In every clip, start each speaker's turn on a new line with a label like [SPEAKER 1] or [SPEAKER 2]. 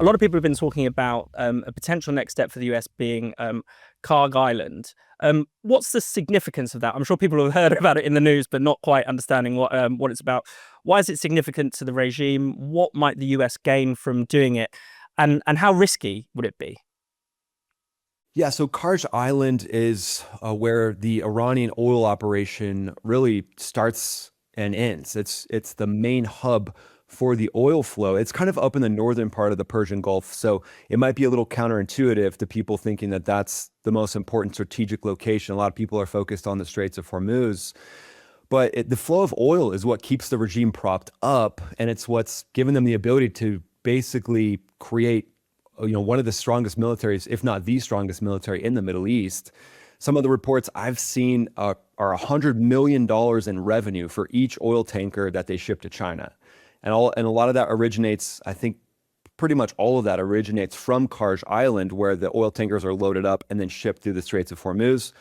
[SPEAKER 1] a lot of people have been talking about a potential next step for the US being Kharg Island. What's the significance of that? I'm sure people have heard about it in the news, but not quite understanding what it's about. Why is it significant to the regime? What might the US gain from doing it? And how risky would it be?
[SPEAKER 2] Yeah, so Kharg Island is where the Iranian oil operation really starts and ends. It's the main hub for the oil flow. It's kind of up in the northern part of the Persian Gulf, so it might be a little counterintuitive to people thinking that that's the most important strategic location. A lot of people are focused on the Straits of Hormuz, but the flow of oil is what keeps the regime propped up, and it's what's given them the ability to basically create one of the strongest militaries, if not the strongest military in the Middle East. Some of the reports I've seen are $100 million in revenue for each oil tanker that they ship to China. And a lot of that originates, I think pretty much all of that originates from Kharg Island, where the oil tankers are loaded up and then shipped through the Straits of Hormuz.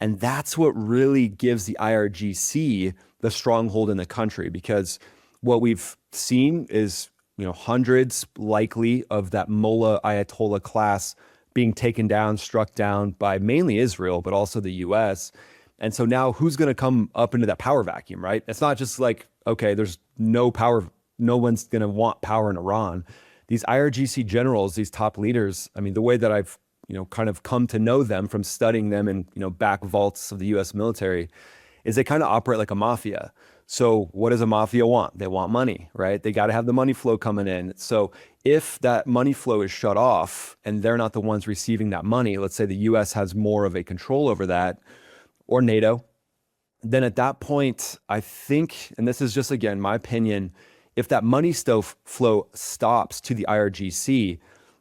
[SPEAKER 2] And that's what really gives the IRGC the stronghold in the country, because what we've seen is hundreds likely of that Mullah Ayatollah class being taken down, struck down by mainly Israel, but also the US. And so now who's going to come up into that power vacuum, right? It's not just like, okay, there's no power. No one's going to want power in Iran. These IRGC generals, these top leaders, I mean, the way that I've, kind of come to know them from studying them in, back vaults of the US military is they kind of operate like a mafia. So what does a mafia want? They want money, right? They got to have the money flow coming in. So if that money flow is shut off and they're not the ones receiving that money, let's say the US has more of a control over that, or NATO, then at that point, I think, and this is just, again, my opinion, if that money flow stops to the IRGC,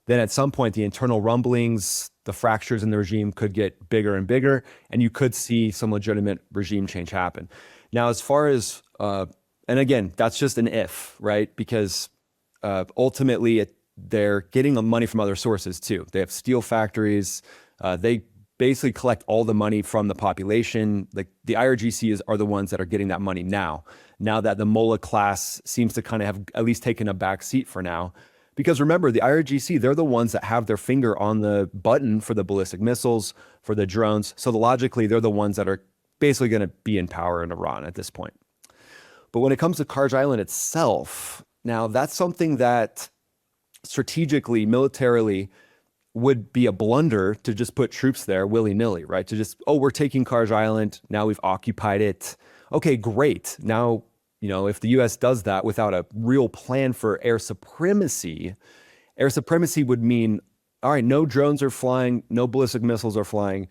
[SPEAKER 2] then at some point the internal rumblings, the fractures in the regime could get bigger and bigger, and you could see some legitimate regime change happen. Now, as far as, and again, that's just an if, right? Because ultimately they're getting the money from other sources too. They have steel factories. They basically collect all the money from the population. Like the IRGC are the ones that are getting that money now that the Mullah class seems to kind of have at least taken a back seat for now. Because remember, the IRGC, they're the ones that have their finger on the button for the ballistic missiles, for the drones. So logically, they're the ones that are basically going to be in power in Iran at this point. But when it comes to Kharg Island itself, now that's something that strategically, militarily, would be a blunder to just put troops there willy-nilly, right? To just, we're taking Kharg Island, now we've occupied it. Okay, great. Now, if the US does that without a real plan for air supremacy would mean, all right, no drones are flying, no ballistic missiles are flying.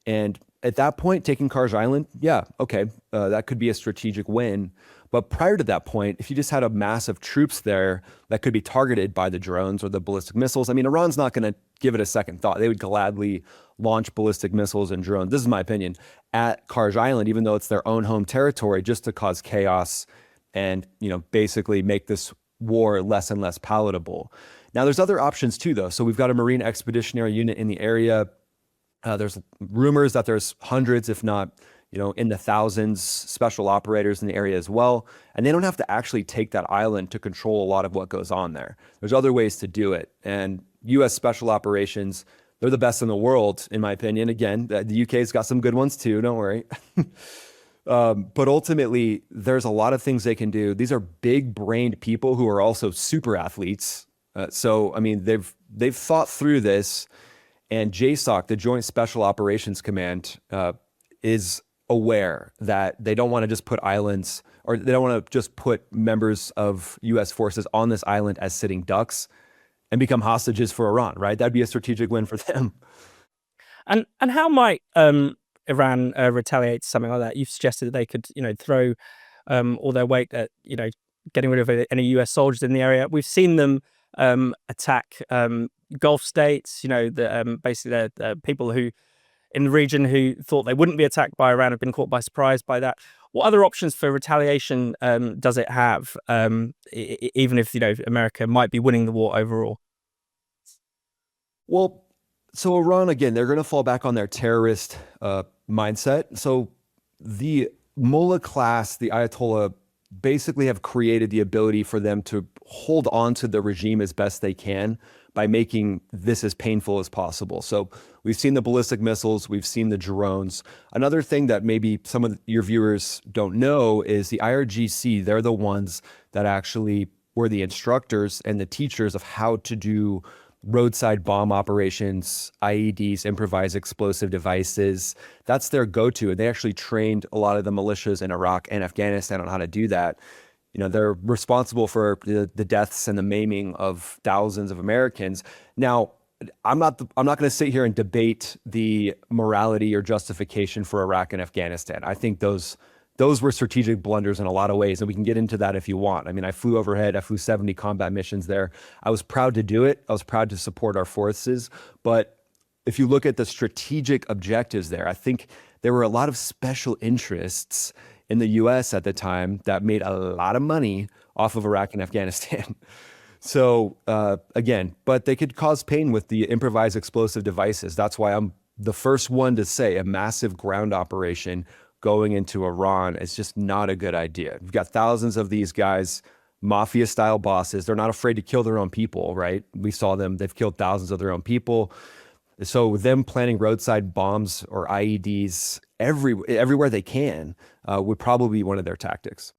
[SPEAKER 2] And at that point, taking Kharg Island, yeah, okay, that could be a strategic win. But prior to that point, if you just had a mass of troops there that could be targeted by the drones or the ballistic missiles, I mean, Iran's not going to give it a second thought. They would gladly launch ballistic missiles and drones, this is my opinion, at Kharg Island, even though it's their own home territory, just to cause chaos and, basically make this war less and less palatable. Now, there's other options too, though. So we've got a Marine Expeditionary Unit in the area. There's rumors that there's hundreds, if not, in the thousands, special operators in the area as well. And they don't have to actually take that island to control a lot of what goes on there. There's other ways to do it. And US special operations, they're the best in the world, in my opinion. Again, the UK's got some good ones too, don't worry. But ultimately, there's a lot of things they can do. These are big-brained people who are also super athletes. So, I mean, they've thought through this. And JSOC, the Joint Special Operations Command, is aware that they don't want to just put islands, or they don't want to just put members of U.S. forces on this island as sitting ducks and become hostages for Iran, right? That'd be a strategic win for them.
[SPEAKER 1] And how might Iran retaliate to something like that? You've suggested that they could, throw all their weight at, getting rid of any US soldiers in the area. We've seen them attack Gulf states, basically the people who in the region who thought they wouldn't be attacked by Iran have been caught by surprise by that. What other options for retaliation does it have, even if, America might be winning the war overall?
[SPEAKER 2] Well, so Iran, again, they're going to fall back on their terrorist mindset. So the Mullah class, the Ayatollah basically have created the ability for them to hold on to the regime as best they can by making this as painful as possible. So we've seen the ballistic missiles, we've seen the drones. Another thing that maybe some of your viewers don't know is the IRGC, they're the ones that actually were the instructors and the teachers of how to do roadside bomb operations, IEDs, improvised explosive devices. That's their go-to. And they actually trained a lot of the militias in Iraq and Afghanistan on how to do that. You know, they're responsible for the deaths and the maiming of thousands of Americans. Now, I'm not going to sit here and debate the morality or justification for Iraq and Afghanistan. I think those were strategic blunders in a lot of ways, and we can get into that if you want. I mean, I flew overhead. I flew 70 combat missions there. I was proud to do it. I was proud to support our forces. But if you look at the strategic objectives there, I think there were a lot of special interests in the U.S. at the time that made a lot of money off of Iraq and Afghanistan. So again, but they could cause pain with the improvised explosive devices. That's why I'm the first one to say a massive ground operation going into Iran is just not a good idea. You've got thousands of these guys, mafia style bosses. They're not afraid to kill their own people, right? We saw them. They've killed thousands of their own people. So them planting roadside bombs or IEDs everywhere they can would probably be one of their tactics.